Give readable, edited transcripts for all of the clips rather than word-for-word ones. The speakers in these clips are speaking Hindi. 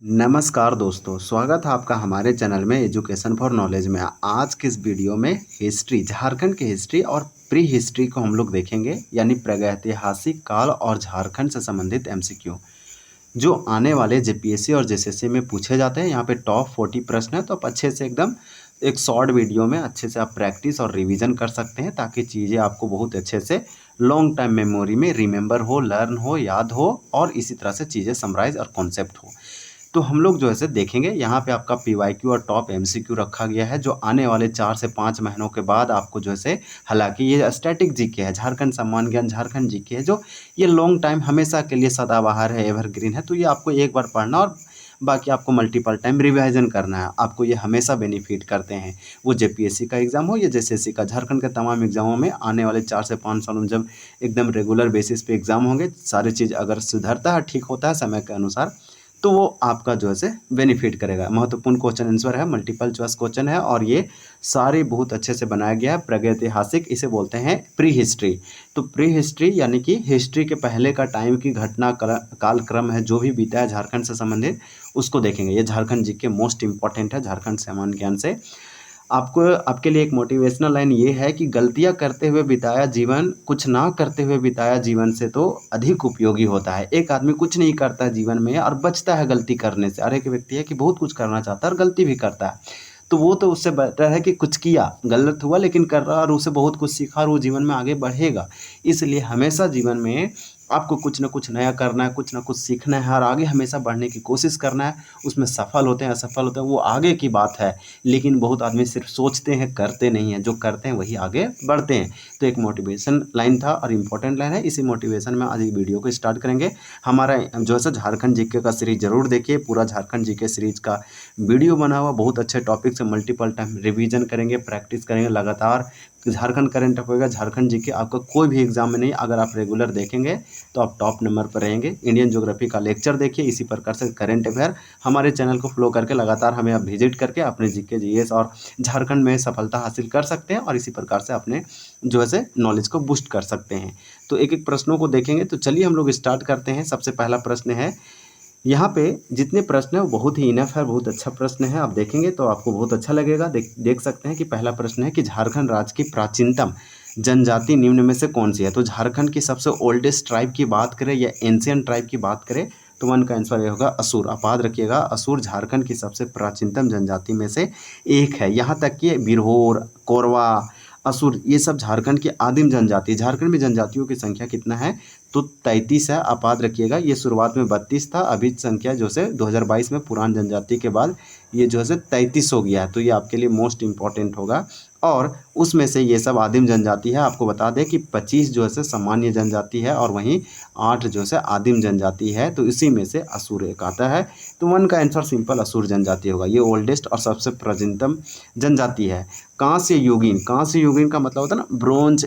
नमस्कार दोस्तों, स्वागत है आपका हमारे चैनल में एजुकेशन फॉर नॉलेज में। आज के इस वीडियो में हिस्ट्री, झारखंड की हिस्ट्री और प्री हिस्ट्री को हम लोग देखेंगे, यानी प्रागैतिहासिक काल और झारखंड से संबंधित एमसीक्यू जो आने वाले जेपीएससी और जेएसएससी में पूछे जाते हैं। यहाँ पे टॉप 40 प्रश्न है, तो आप अच्छे से एकदम एक शॉर्ट वीडियो में अच्छे से आप प्रैक्टिस और रिवीजन कर सकते हैं, ताकि चीज़ें आपको बहुत अच्छे से लॉन्ग टाइम मेमोरी में रिमेंबर हो, लर्न हो, याद हो और इसी तरह से चीज़ें समराइज और कॉन्सेप्ट हो। तो हम लोग जो है से देखेंगे, यहाँ पे आपका पीवाईक्यू और टॉप एमसीक्यू रखा गया है, जो आने वाले 4 से 5 महीनों के बाद आपको जो है से, हालांकि ये स्टैटिक जीके है, झारखंड सम्मान ज्ञान झारखंड जीके है, जो ये लॉन्ग टाइम हमेशा के लिए सदाबहार है, एवरग्रीन है। तो ये आपको एक बार पढ़ना और बाकी आपको मल्टीपल टाइम रिवाइजन करना है। आपको ये हमेशा बेनिफिट करते हैं, वो जेपीएससी का एग्जाम हो या जेएसएससी का। झारखंड के तमाम एग्जामों में आने वाले 4 से 5 सालों में जब एकदम रेगुलर बेसिस पे एग्जाम होंगे, सारी चीज़ अगर सुधरता है, ठीक होता है समय के अनुसार, तो वो आपका जो है से बेनिफिट करेगा। महत्वपूर्ण क्वेश्चन आंसर है, मल्टीपल चॉइस क्वेश्चन है और ये सारे बहुत अच्छे से बनाया गया है। प्रागैतिहासिक इसे बोलते हैं प्री हिस्ट्री। तो प्री हिस्ट्री यानी कि हिस्ट्री के पहले का टाइम की घटना कालक्रम है, जो भी बीता है झारखंड से संबंधित, उसको देखेंगे। ये झारखंड जी के मोस्ट इंपॉर्टेंट है, झारखंड सामान्य ज्ञान से। आपको आपके लिए एक मोटिवेशनल लाइन ये है कि गलतियां करते हुए बिताया जीवन, कुछ ना करते हुए बिताया जीवन से तो अधिक उपयोगी होता है। एक आदमी कुछ नहीं करता है जीवन में और बचता है गलती करने से, और एक व्यक्ति है कि बहुत कुछ करना चाहता है और गलती भी करता है, तो वो तो उससे बेटर है कि कुछ किया, गलत हुआ लेकिन कर रहा और उसे बहुत कुछ सीखा और वो जीवन में आगे बढ़ेगा। इसलिए हमेशा जीवन में आपको कुछ ना कुछ नया करना है, कुछ ना कुछ सीखना है और आगे हमेशा बढ़ने की कोशिश करना है। उसमें सफल होते हैं असफल होते हैं वो आगे की बात है, लेकिन बहुत आदमी सिर्फ सोचते हैं, करते नहीं हैं। जो करते हैं वही आगे बढ़ते हैं। तो एक मोटिवेशन लाइन था और इम्पोर्टेंट लाइन है। इसी मोटिवेशन में आज एक वीडियो को स्टार्ट करेंगे। हमारा जो है झारखंड जीके का सीरीज जरूर देखिए, पूरा झारखंड जीके सीरीज का वीडियो बना हुआ, बहुत अच्छे टॉपिक से मल्टीपल टाइम रिवीजन करेंगे, प्रैक्टिस करेंगे लगातार। Jharkhand current affair, Jharkhand GK आपका कोई भी एग्जाम में नहीं, अगर आप रेगुलर देखेंगे तो आप टॉप नंबर पर रहेंगे। इंडियन ज्योग्राफी का लेक्चर देखिए, इसी प्रकार से करंट अफेयर हमारे चैनल को फॉलो करके लगातार हमें आप विजिट करके अपने जीके जीएस और झारखंड में सफलता हासिल कर सकते हैं और इसी प्रकार से अपने जो है से नॉलेज को बूस्ट कर सकते हैं। तो एक एक प्रश्नों को देखेंगे, तो चलिए हम लोग स्टार्ट करते हैं। सबसे पहला प्रश्न है, यहाँ पे जितने प्रश्न है वो बहुत ही इनफ है, बहुत अच्छा प्रश्न है। आप देखेंगे तो आपको बहुत अच्छा लगेगा। देख सकते हैं कि पहला प्रश्न है कि झारखंड राज्य की प्राचीनतम जनजाति निम्न में से कौन सी है। तो झारखंड की सबसे ओल्डेस्ट ट्राइब की बात करें या एंशियंट ट्राइब की बात करें, तो वन का आंसर ये होगा असुर। आप याद रखिएगा, असुर झारखंड की सबसे प्राचीनतम जनजाति में से एक है। यहाँ तक कि बिरहोर, कोरवा, असुर, ये सब झारखंड की आदिम जनजाति। झारखंड में जनजातियों की संख्या कितना है, तो 33 है। आप याद रखिएगा, ये शुरुआत में 32 था, अभी संख्या जो है 2022 में पुरान जनजाति के बाद ये जो है 33 हो गया है। तो ये आपके लिए मोस्ट इंपॉर्टेंट होगा। और उसमें से ये सब आदिम जनजाति है। आपको बता दें कि 25 जो है सामान्य जनजाति है और वहीं 8 जो है आदिम जनजाति है। तो इसी में से असुर एक आता है। तो वन का आंसर सिंपल असुर जनजाति होगा। ये ओल्डेस्ट और सबसे प्राचीनतम जनजाति है। कांस्य युगीन, कांस्य युगीन का मतलब होता है ना ब्रोंज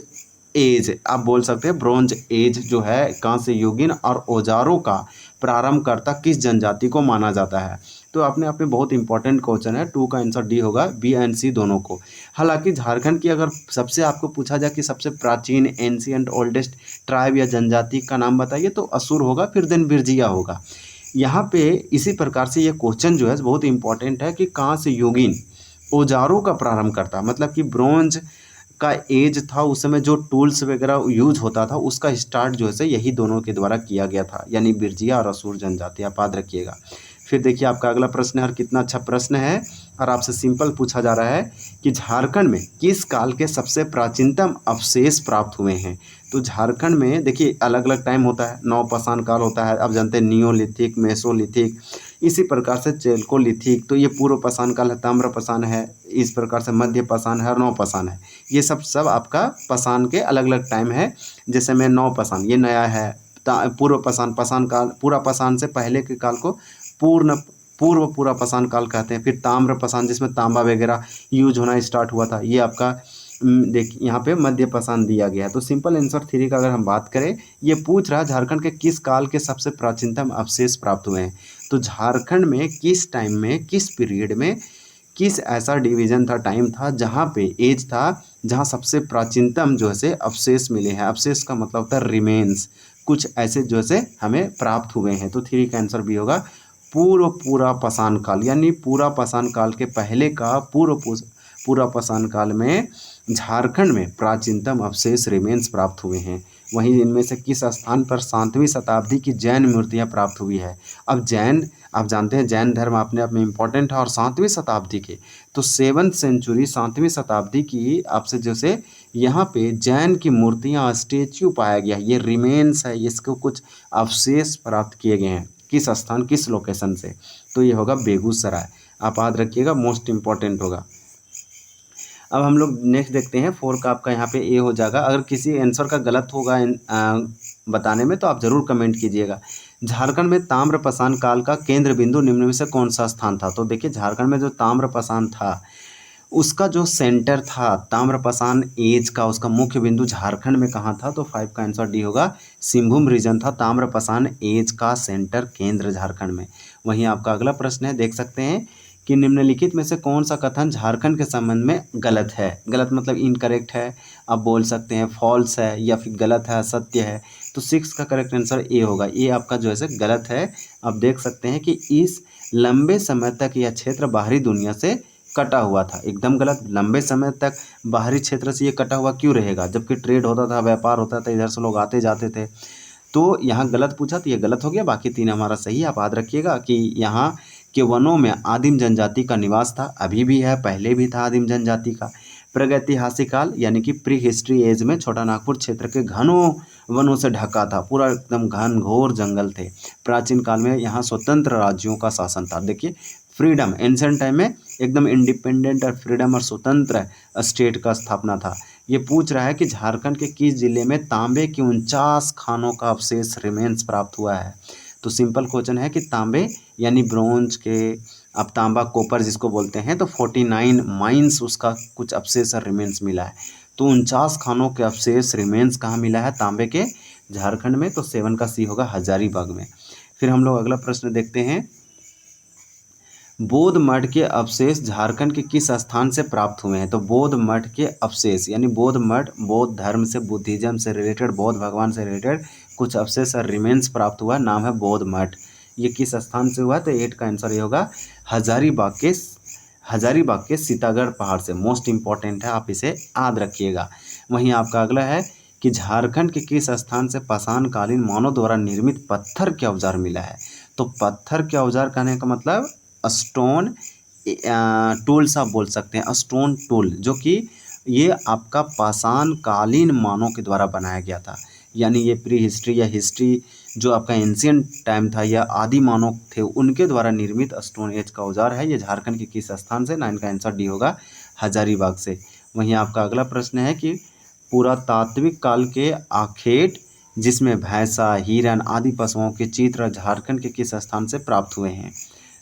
एज, आप बोल सकते हैं ब्रोंज एज जो है कांस्य युगीन और औजारों का प्रारंभकर्ता किस जनजाति को माना जाता है। तो अपने आप में बहुत इंपॉर्टेंट क्वेश्चन है। 2 का आंसर डी होगा, बी एंड सी दोनों को। हालांकि झारखंड की अगर सबसे आपको पूछा जाए कि सबसे प्राचीन एंशिएंट ओल्डेस्ट ट्राइब या जनजाति का नाम बताइए, तो असुर होगा, फिर देन बिरजिया होगा। यहाँ पे इसी प्रकार से ये क्वेश्चन जो है बहुत इंपॉर्टेंट है कि कांस्य युगीन औजारों का प्रारंभ करता, मतलब कि ब्रोंज का एज था उस समय, जो टूल्स वगैरह यूज होता था उसका स्टार्ट जो है यही दोनों के द्वारा किया गया था, यानी बिरजिया और असुर जनजाति। आप याद रखिएगा। फिर देखिए आपका अगला प्रश्न है, और कितना अच्छा प्रश्न है, और आपसे सिंपल पूछा जा रहा है कि झारखंड में किस काल के सबसे प्राचीनतम अवशेष प्राप्त हुए हैं। तो झारखंड में देखिए अलग अलग टाइम होता है, नवपाषाण काल होता है, आप जानते हैं नियोलिथिक, मेसोलिथिक, इसी प्रकार से चेल्कोलिथिक। तो ये पूर्व पाषाण काल है, ताम्रपाषाण है, इस प्रकार से मध्य पाषाण है और नवपाषाण है। ये सब आपका पाषाण के अलग अलग टाइम है। जैसे में नवपाषाण ये नया है, पूर्व पाषाण, पाषाण काल, पूरा पाषाण से पहले के काल को पूर्व पूरा पाषाण काल कहते हैं। फिर ताम्र पाषाण, जिसमें तांबा वगैरह यूज होना स्टार्ट हुआ था, ये आपका देखिए यहाँ पे मध्य पाषाण दिया गया है। तो सिंपल आंसर 3 का अगर हम बात करें, ये पूछ रहा है झारखंड के किस काल के सबसे प्राचीनतम अवशेष प्राप्त हुए हैं। तो झारखंड में किस टाइम में, किस पीरियड में, किस ऐसा डिवीजन था, टाइम था, जहाँ पे एज था, जहाँ सबसे प्राचीनतम जो है अवशेष मिले हैं। अवशेष का मतलब होता है रिमेन्स, कुछ ऐसे जो है हमें प्राप्त हुए हैं। तो 3 का आंसर भी होगा, पूरा पाषाण काल, यानी पूरा पाषाण काल के पहले का पूरा पाषाण काल में झारखंड में प्राचीनतम अवशेष रिमेन्स प्राप्त हुए हैं। वहीं इनमें से किस स्थान पर 7वीं शताब्दी की जैन मूर्तियां प्राप्त हुई है। अब जैन, आप जानते हैं जैन धर्म अपने आप में इम्पोर्टेंट है, और 7वीं शताब्दी के, तो 7th सेंचुरी 7वीं शताब्दी की आपसे जैसे यहाँ पे जैन की मूर्तियाँ स्टेच्यू पाया गया, ये रिमेन्स है, इसको कुछ अवशेष प्राप्त किए गए हैं। किस स्थान, किस लोकेशन से, तो ये होगा बेगूसराय। आप याद रखिएगा, मोस्ट इम्पॉर्टेंट होगा। अब हम लोग नेक्स्ट देखते हैं 4 का, आपका यहाँ पे ए हो जाएगा। अगर किसी आंसर का गलत होगा बताने में तो आप ज़रूर कमेंट कीजिएगा। झारखंड में ताम्रपाषाण काल का केंद्र बिंदु निम्न में से कौन सा स्थान था। तो देखिए झारखंड में जो ताम्रपाषाण था उसका जो सेंटर था ताम्रपाषाण एज का, उसका मुख्य बिंदु झारखंड में कहाँ था। तो 5 का आंसर डी होगा, सिंहभूम रीजन था ताम्रपाषाण एज का सेंटर केंद्र झारखंड में। वहीं आपका अगला प्रश्न है, देख सकते हैं कि निम्नलिखित में से कौन सा कथन झारखंड के संबंध में गलत है। गलत मतलब इनकरेक्ट है, आप बोल सकते हैं फॉल्स है, या फिर गलत है, असत्य है। तो 6 का करेक्ट आंसर ए होगा, ये आपका जो है गलत है। आप देख सकते हैं कि इस लंबे समय तक यह क्षेत्र बाहरी दुनिया से कटा हुआ था। एकदम गलत, लंबे समय तक बाहरी क्षेत्र से ये कटा हुआ क्यों रहेगा, जबकि ट्रेड होता था, व्यापार होता था, इधर से लोग आते जाते थे। तो यहाँ गलत पूछा तो ये गलत हो गया, बाकी 3 हमारा सही है। आप याद रखिएगा कि यहाँ के वनों में आदिम जनजाति का निवास था, अभी भी है, पहले भी था आदिम जनजाति का। प्रागैतिहासिक काल यानी कि प्री हिस्ट्री एज में छोटा नागपुर क्षेत्र के घनों वनों से ढका था, पूरा एकदम घनघोर जंगल थे। प्राचीन काल में यहाँ स्वतंत्र राज्यों का शासन था। देखिए फ्रीडम, एंशिएंट टाइम में एकदम इंडिपेंडेंट और फ्रीडम और स्वतंत्र स्टेट का स्थापना था। ये पूछ रहा है कि झारखंड के किस जिले में तांबे के 49 खानों का अवशेष रिमेन्स प्राप्त हुआ है। तो सिंपल क्वेश्चन है कि तांबे यानी ब्रोंज के, अब तांबा कॉपर जिसको बोलते हैं, तो 49 माइंस उसका कुछ अवशेष और रिमेन्स मिला है। तो 49 खानों के अवशेष रिमेन्स कहाँ मिला है, तांबे के, झारखंड में। तो 7 का सी होगा, हजारीबाग में। फिर हम लोग अगला प्रश्न देखते हैं, बौद्ध मठ के अवशेष झारखंड के किस स्थान से प्राप्त हुए हैं। तो बौद्ध मठ के अवशेष यानी बौद्ध मठ, बौद्ध धर्म से, बुद्धिज्म से रिलेटेड, बौद्ध भगवान से रिलेटेड कुछ अवशेष और रिमेन्स प्राप्त हुआ, नाम है बौद्ध मठ। ये किस स्थान से हुआ, तो 8 का आंसर ये होगा, हजारीबाग के सीतागढ़ पहाड़ से। मोस्ट इंपॉर्टेंट है, आप इसे याद रखिएगा। वहीं आपका अगला है कि झारखंड के किस स्थान से पाषाण कालीन मानव द्वारा निर्मित पत्थर के औजार मिला है। तो पत्थर के औजार कहने का मतलब स्टोन टूल्स आप बोल सकते हैं, स्टोन टूल, जो कि ये आपका पाषाण कालीन मानव के द्वारा बनाया गया था। यानी ये प्री हिस्ट्री या हिस्ट्री जो आपका एंशिएंट टाइम था या आदि मानव थे, उनके द्वारा निर्मित स्टोन एज का औजार है। ये झारखंड के किस स्थान से, 9 का आंसर डी होगा, हजारीबाग से। वहीं आपका अगला प्रश्न है कि पुरातात्विक काल के आखेट जिसमें भैंसा, हिरन आदि पशुओं के चित्र झारखंड के किस स्थान से प्राप्त हुए हैं।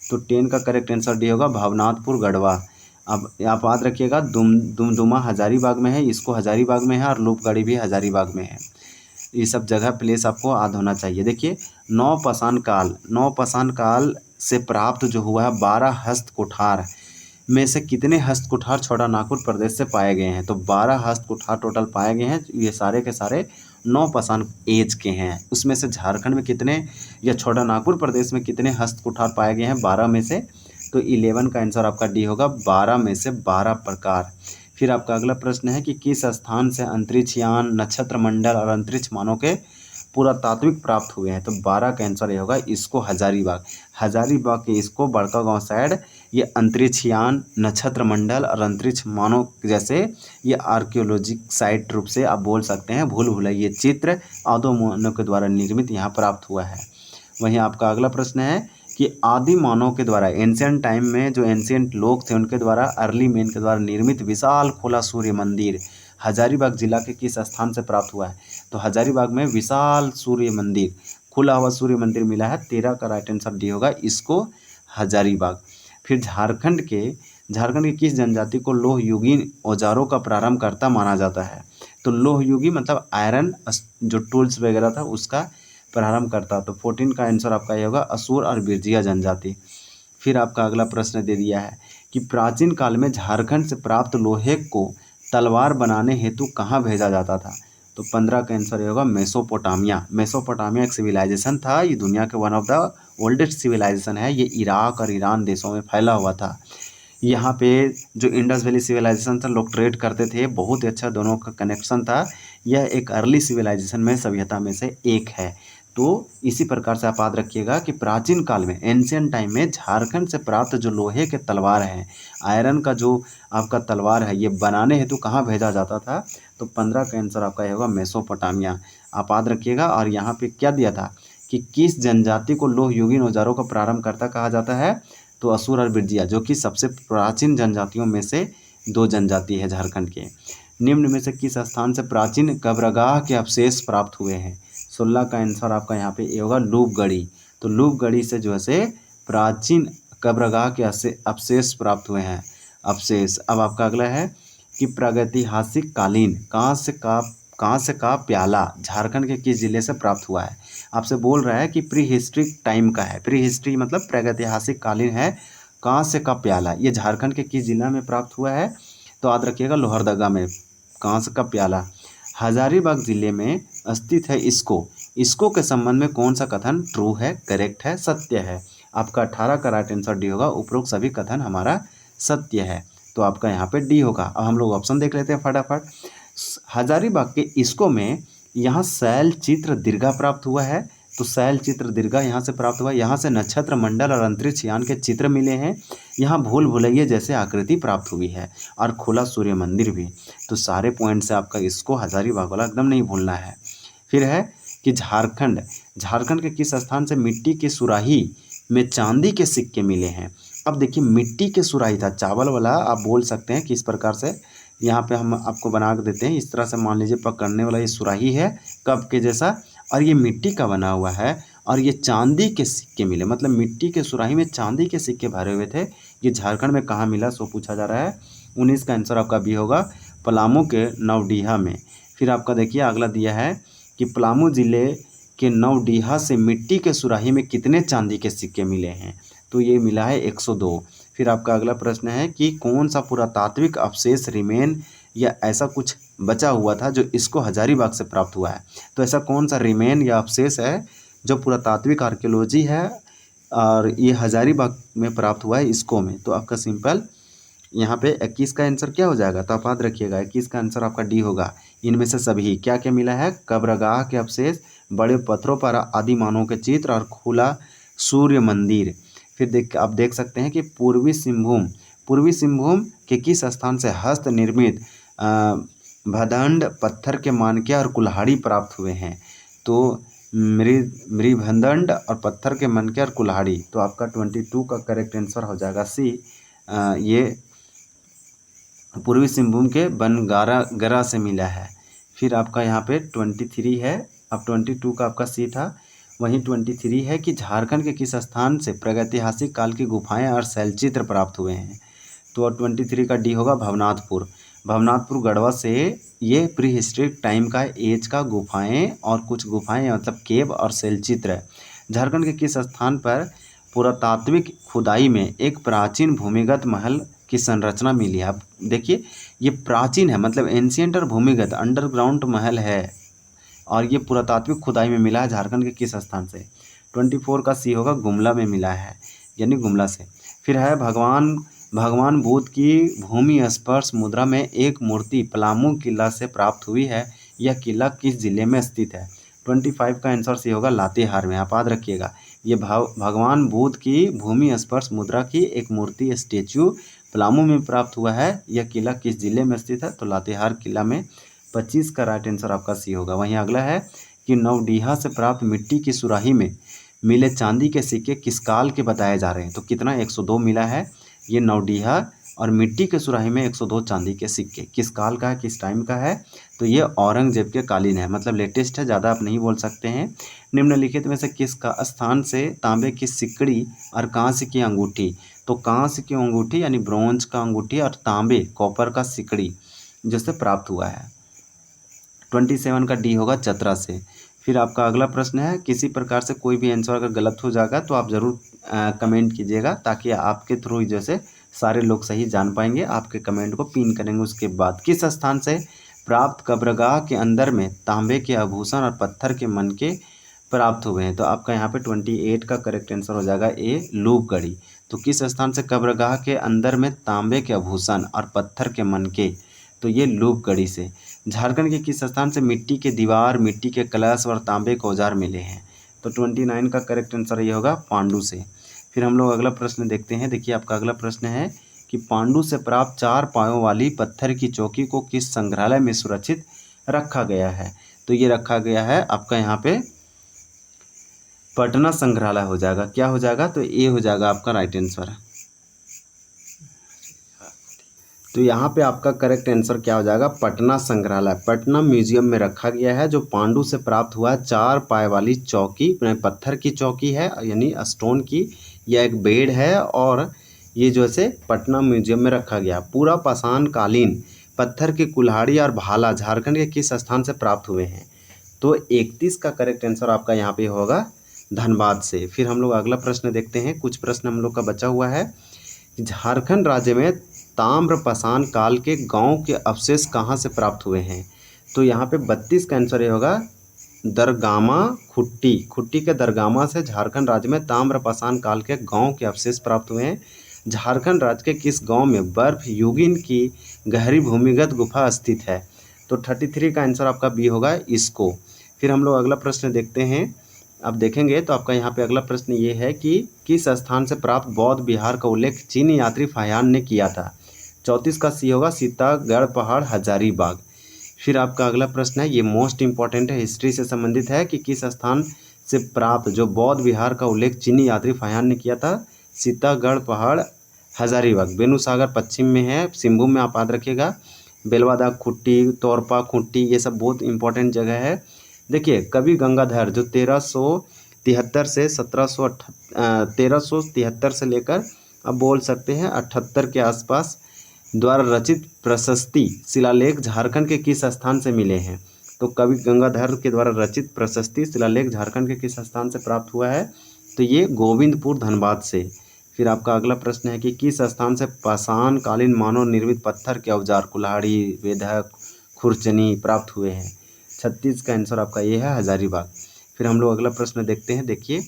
तो 10 का करेक्ट आंसर डी होगा, भवनाथपुर गढ़वा। अब आप याद रखिएगा, दुमदुमा हजारीबाग में है, इसको हजारीबाग में है, और लूपगढ़ी भी हजारीबाग में है। ये सब जगह प्लेस आपको याद होना चाहिए। देखिए नवपाषाण काल से प्राप्त जो हुआ है 12 हस्त कुठार में से कितने हस्त कुठार छोटा नागपुर प्रदेश से पाए गए हैं। तो 12 हस्त कुठार टोटल पाए गए हैं, ये सारे के सारे नवपाषाण एज के हैं। उसमें से झारखंड में कितने या छोटा नागपुर प्रदेश में कितने हस्त कुठार पाए गए हैं, 12 में से। तो 11 का आंसर आपका डी होगा, 12 में से 12 प्रकार। फिर आपका अगला प्रश्न है कि किस स्थान से अंतरिक्ष यान, नक्षत्र मंडल और अंतरिक्ष मानव के पुरातात्विक प्राप्त हुए हैं। तो 12 का आंसर ये होगा, इसको हजारीबाग के इसको बड़का गांव साइड ये अंतरिक्ष यान, नक्षत्र मंडल और अंतरिक्ष मानव जैसे ये आर्कियोलॉजिक साइट रूप से आप बोल सकते हैं, भूल भुलैया चित्र आदो मानव के द्वारा निर्मित यहाँ प्राप्त हुआ है। वहीं आपका अगला प्रश्न है कि आदि मानव के द्वारा एंशिएंट टाइम में जो एंशिएंट लोग थे उनके द्वारा अर्ली मैन के द्वारा निर्मित विशाल खुला सूर्य मंदिर हजारीबाग जिला के किस स्थान से प्राप्त हुआ है। तो हजारीबाग में विशाल सूर्य मंदिर, खुला हुआ सूर्य मंदिर मिला है। 13 का राइट आंसर डी होगा, इसको हजारीबाग। फिर झारखंड के किस जनजाति को लोह युगीन औजारों का प्रारंभकर्ता माना जाता है। तो लोह युगी मतलब आयरन जो टूल्स वगैरह था उसका प्रारंभ करता। तो 14 का आंसर आपका ये होगा, असुर और बिरजिया जनजाति। फिर आपका अगला प्रश्न दे दिया है कि प्राचीन काल में झारखंड से प्राप्त लोहे को तलवार बनाने हेतु कहाँ भेजा जाता था। तो 15 का आंसर ये होगा मेसोपोटामिया। मेसोपोटामिया एक सिविलाइजेशन था, ये दुनिया के one of the oldest civilisation है। ये इराक और ईरान देशों में फैला हुआ था। यहाँ पे जो इंडस वैली सिविलाइजेशन था, लोग ट्रेड करते थे, बहुत ही अच्छा दोनों का कनेक्शन था। यह एक अर्ली सिविलाइजेशन में सभ्यता में से एक है। तो इसी प्रकार से आप याद रखिएगा कि प्राचीन काल में एंशियंट टाइम में झारखंड से प्राप्त जो लोहे के तलवार हैं, आयरन का जो आपका तलवार है, ये बनाने हेतु कहाँ भेजा जाता था? तो 15 का आंसर आपका होगा मेसोपोटामिया। आप याद रखिएगा। और यहाँ पे क्या दिया था कि किस जनजाति को लोह युगीन औजारों का प्रारंभकर्ता कहा जाता है? तो असुर और बिरजिया, जो कि सबसे प्राचीन जनजातियों में से दो जनजाति है झारखंड के। निम्न में से किस स्थान से प्राचीन कब्रगाह के अवशेष प्राप्त हुए हैं? 16 का आंसर आपका यहाँ पे ये होगा लूपगढ़ी। तो लूपगढ़ी से जो है से प्राचीन कब्रगाह के अवशेष प्राप्त हुए हैं। अवशेष। अब आपका अगला है कि प्रागैतिहासिक कालीन कहाँ से का प्याला झारखंड के किस जिले से प्राप्त हुआ है? आपसे बोल रहा है कि प्री हिस्ट्री टाइम का है। प्री हिस्ट्री मतलब प्रागैतिहासिक कालीन है। कहाँ से का प्याला ये झारखंड के किस जिला में प्राप्त हुआ है? तो याद रखिएगा लोहरदगा में। कहाँ से का प्याला हजारीबाग जिले में स्थित है। इसको के संबंध में कौन सा कथन ट्रू है, करेक्ट है, सत्य है? आपका 18 का राइट आंसर डी होगा। उपरोक्त सभी कथन हमारा सत्य है, तो आपका यहाँ पे डी होगा। अब हम लोग ऑप्शन देख लेते हैं फटाफट। हजारीबाग के इसको में यहाँ शैल चित्र दीर्घा प्राप्त हुआ है। तो शैल चित्र दीर्घा यहाँ से प्राप्त हुआ। यहाँ से नक्षत्र मंडल और अंतरिक्ष यान के चित्र मिले हैं। यहाँ भूल भुलैया जैसे आकृति प्राप्त हुई है और खुला सूर्य मंदिर भी। तो सारे पॉइंट से आपका इसको हजारीबाग वाला एकदम नहीं भूलना है। फिर है कि झारखंड के किस स्थान से मिट्टी की सुराही में चांदी के सिक्के मिले हैं? अब देखिए मिट्टी के सुराही था, चावल वाला आप बोल सकते हैं कि इस प्रकार से यहाँ पे हम आपको बना के देते हैं। इस तरह से मान लीजिए पकड़ने वाला ये सुराही है कप के जैसा, और ये मिट्टी का बना हुआ है, और ये चांदी के सिक्के मिले, मतलब मिट्टी के सुराही में चांदी के सिक्के भरे हुए थे। ये झारखंड में कहाँ मिला सो पूछा जा रहा है। 19 का आंसर आपका बी होगा, पलामू के नवडीहा में। फिर आपका देखिए अगला दिया है कि पलामू जिले के नवडीहा से मिट्टी के सुराही में कितने चांदी के सिक्के मिले हैं? तो ये मिला है 102। फिर आपका अगला प्रश्न है कि कौन सा पुरातात्विक अवशेष रिमेन या ऐसा कुछ बचा हुआ था जो इसको हजारीबाग से प्राप्त हुआ है? तो ऐसा कौन सा रिमेन या अवशेष है जो पुरातात्विक आर्कियोलॉजी है और ये हजारीबाग में प्राप्त हुआ है इसको में? तो आपका सिंपल यहाँ पे 21 का आंसर क्या हो जाएगा? तो आप याद रखिएगा 21 का आंसर आपका डी होगा। इनमें से सभी क्या क्या मिला है? कब्रगाह के अवशेष, बड़े पत्थरों पर आदि मानव के चित्र और खुला सूर्य मंदिर। फिर आप देख सकते हैं कि पूर्वी सिंहभूम के किस स्थान से हस्त निर्मित भदंड पत्थर के मानके और कुल्हाड़ी प्राप्त हुए हैं? तो मृभदंड और पत्थर के मनके और कुल्हाड़ी। तो आपका 22 का करेक्ट आंसर हो जाएगा सी। ये पूर्वी सिंहभूम के बनगारा से मिला है। फिर आपका यहाँ पे 23 है। अब 22 का आपका सी था, वहीं 23 है कि झारखंड के किस स्थान से प्रागैतिहासिक काल की गुफाएं और शैलचित्र प्राप्त हुए हैं? तो 23 का डी होगा भवनाथपुर गढ़वा से ये प्री हिस्ट्रिक टाइम का एज का गुफाएं और कुछ गुफाएं मतलब केव और शैलचित्र है। झारखंड के किस स्थान पर पुरातात्विक खुदाई में एक प्राचीन भूमिगत महल की संरचना मिली है? अब देखिए ये प्राचीन है, मतलब एंशियंट और भूमिगत अंडरग्राउंड महल है, और ये पुरातात्विक खुदाई में मिला है झारखंड के किस स्थान से? 24 का सी होगा, गुमला में मिला है, यानी गुमला से। फिर है भगवान बुद्ध की भूमि स्पर्श मुद्रा में एक मूर्ति पलामू किला से प्राप्त हुई है। यह किला किस जिले में स्थित है? 25 का आंसर सी होगा, लातेहार में। आप याद रखिएगा ये भगवान बुद्ध की भूमि स्पर्श मुद्रा की एक मूर्ति स्टेच्यू पलामू में प्राप्त हुआ है। यह किला किस जिले में स्थित है? तो लातेहार किला में। 25 का राइट आंसर आपका सी होगा। वहीं अगला है कि नवडीहा से प्राप्त मिट्टी की सुराही में मिले चांदी के सिक्के किस काल के बताए जा रहे हैं? तो कितना? 102 मिला है। ये नवडीहा और मिट्टी के सुराही में 102 चांदी के सिक्के किस काल का है, किस टाइम का है? तो ये औरंगजेब के कालीन है, मतलब लेटेस्ट है, ज़्यादा आप नहीं बोल सकते हैं। निम्नलिखित में से किस का स्थान से तांबे की सिकड़ी और कांस्य की अंगूठी? तो कांस्य की अंगूठी यानी ब्रोंज का अंगूठी और तांबे कॉपर का सिकड़ी जिससे प्राप्त हुआ है। 27 का डी होगा, चतरा से। फिर आपका अगला प्रश्न है, किसी प्रकार से कोई भी आंसर अगर गलत हो जाएगा तो आप ज़रूर कमेंट कीजिएगा, ताकि आपके थ्रू जैसे सारे लोग सही जान पाएंगे। आपके कमेंट को पिन करेंगे। उसके बाद किस स्थान से प्राप्त कब्रगाह के अंदर में तांबे के आभूषण और पत्थर के मनके प्राप्त हुए हैं। तो आपका यहाँ पे 28 का करेक्ट आंसर हो जाएगा ए, लूपगढ़ी। तो किस स्थान से कब्रगाह के अंदर में तांबे के आभूषण और पत्थर के मनके, तो ये लूपगढ़ी से। झारखंड के किस स्थान से मिट्टी के दीवार, मिट्टी के कलश और तांबे के औजार मिले हैं? तो 29 का करेक्ट आंसर ये होगा पांडु से। फिर हम लोग अगला प्रश्न देखते हैं। देखिए आपका अगला प्रश्न है कि पांडु से प्राप्त 4 पायों वाली पत्थर की चौकी को किस संग्रहालय में सुरक्षित रखा गया है? तो ये रखा गया है आपका यहाँ पे पटना संग्रहालय हो जाएगा। क्या हो जाएगा? तो ये हो जाएगा आपका राइट आंसर। तो यहाँ पे आपका करेक्ट आंसर क्या हो जाएगा? पटना संग्रहालय, पटना म्यूजियम में रखा गया है, जो पांडु से प्राप्त हुआ 4 पाए वाली चौकी, पत्थर की चौकी है यानी स्टोन की, यह एक बेड है और ये जो है पटना म्यूजियम में रखा गया। पूरा पाषाण कालीन पत्थर की कुल्हाड़ी और भाला झारखंड के किस स्थान से प्राप्त हुए हैं? तो 31 का करेक्ट आंसर आपका यहाँ पे होगा धनबाद से। फिर हम लोग अगला प्रश्न देखते हैं। कुछ प्रश्न हम लोग का बचा हुआ है। झारखंड राज्य में ताम्र पाषाण काल के गांव के अवशेष कहाँ से प्राप्त हुए हैं? तो यहाँ पे 32 का आंसर ये होगा दरगामा खुट्टी, खुट्टी के दरगामा से झारखंड राज्य में ताम्र पाषाण काल के गांव के अवशेष प्राप्त हुए हैं। झारखंड राज्य के किस गांव में बर्फ युगीन की गहरी भूमिगत गुफा स्थित है? तो 33 का आंसर आपका बी होगा इसको। फिर हम लोग अगला प्रश्न देखते हैं। अब देखेंगे तो आपका यहाँ पे अगला प्रश्न ये है कि किस स्थान से प्राप्त बौद्ध विहार का उल्लेख चीनी यात्री फाहियान ने किया था? 34 का सी होगा सीतागढ़ पहाड़ हजारीबाग। फिर आपका अगला प्रश्न है, ये मोस्ट इंपॉर्टेंट है, हिस्ट्री से संबंधित है कि किस स्थान से प्राप्त जो बौद्ध विहार का उल्लेख चीनी यात्री फाहियान ने किया था? सीतागढ़ पहाड़ हजारीबाग, बेनुसागर पश्चिम में है, सिंहभूम में आप याद रखिएगा। बेलवादा खुट्टी, तोरपा खुट्टी, ये सब बहुत इंपॉर्टेंट जगह है। देखिए कवि गंगाधर जो 1373 से 1373 से लेकर अब बोल सकते हैं 78 के आसपास द्वारा रचित प्रशस्ति शिलालेख झारखंड के किस स्थान से मिले हैं? तो कवि गंगाधर के द्वारा रचित प्रशस्ति शिलालेख झारखंड के किस स्थान से प्राप्त हुआ है? तो ये गोविंदपुर धनबाद से। फिर आपका अगला प्रश्न है कि किस स्थान से पाषाण कालीन मानव निर्मित पत्थर के औजार कुल्हाड़ी, वेधक, खुरचनी प्राप्त हुए हैं? 36 का आंसर आपका ये है हजारीबाग। फिर हम लोग अगला प्रश्न देखते हैं। देखिए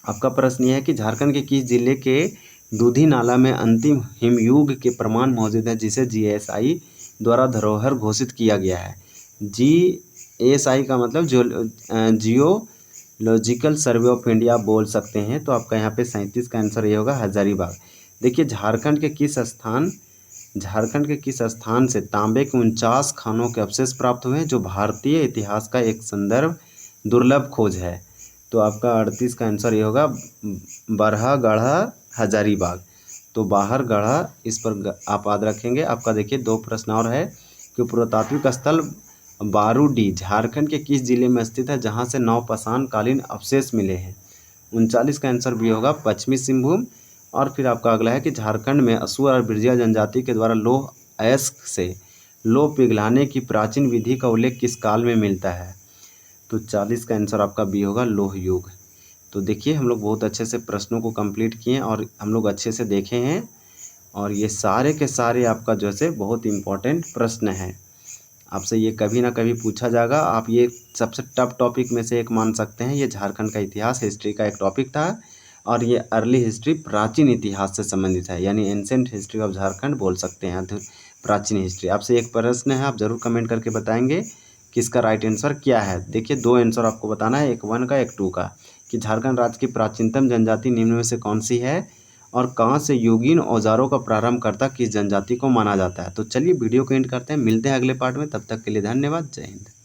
आपका प्रश्न ये है कि झारखंड के किस जिले के दूधी नाला में अंतिम हिमयुग के प्रमाण मौजूद है जिसे जीएसआई द्वारा धरोहर घोषित किया गया है? जीएसआई का मतलब जियोलॉजिकल सर्वे ऑफ इंडिया बोल सकते हैं। तो आपका यहाँ पे 37 का आंसर ये होगा हजारीबाग। देखिए झारखंड के किस स्थान से तांबे के 49 खानों के अवशेष प्राप्त हुए हैं जो भारतीय इतिहास का एक संदर्भ दुर्लभ खोज है? तो आपका 38 का आंसर ये होगा बरहागढ़ा हजारीबाग। तो बाहरगढ़ा, इस पर आप याद रखेंगे। आपका देखिए 2 प्रश्न और है कि पुरातात्विक स्थल बारूडी झारखंड के किस जिले में स्थित है जहां से नवपाषाण कालीन अवशेष मिले हैं? 39 का आंसर भी होगा पश्चिमी सिंहभूम। और फिर आपका अगला है कि झारखंड में असुर और बिरजिया जनजाति के द्वारा लौह अयस्क से लौह पिघलाने की प्राचीन विधि का उल्लेख किस काल में मिलता है? तो 40 का आंसर आपका बी होगा लौह युग। तो देखिए हम लोग बहुत अच्छे से प्रश्नों को कंप्लीट किए और हम लोग अच्छे से देखे हैं और ये सारे के सारे आपका जो है बहुत इम्पोर्टेंट प्रश्न हैं। आपसे ये कभी ना कभी पूछा जाएगा। आप ये सबसे टफ टॉपिक में से एक मान सकते हैं। ये झारखंड का इतिहास हिस्ट्री का एक टॉपिक था और ये अर्ली हिस्ट्री प्राचीन इतिहास से संबंधित है, यानी एंसेंट हिस्ट्री ऑफ झारखंड बोल सकते हैं, प्राचीन हिस्ट्री। आपसे एक प्रश्न है, आप ज़रूर कमेंट करके बताएंगे कि इसका राइट आंसर क्या है। देखिए 2 आंसर आपको बताना है, एक 1 का एक 2 का, कि झारखंड राज्य की प्राचीनतम जनजाति निम्न में से कौन सी है और कहाँ से युगीन औजारों का प्रारंभकर्ता किस जनजाति को माना जाता है। तो चलिए वीडियो को एंड करते हैं, मिलते हैं अगले पार्ट में। तब तक के लिए धन्यवाद, जय हिंद।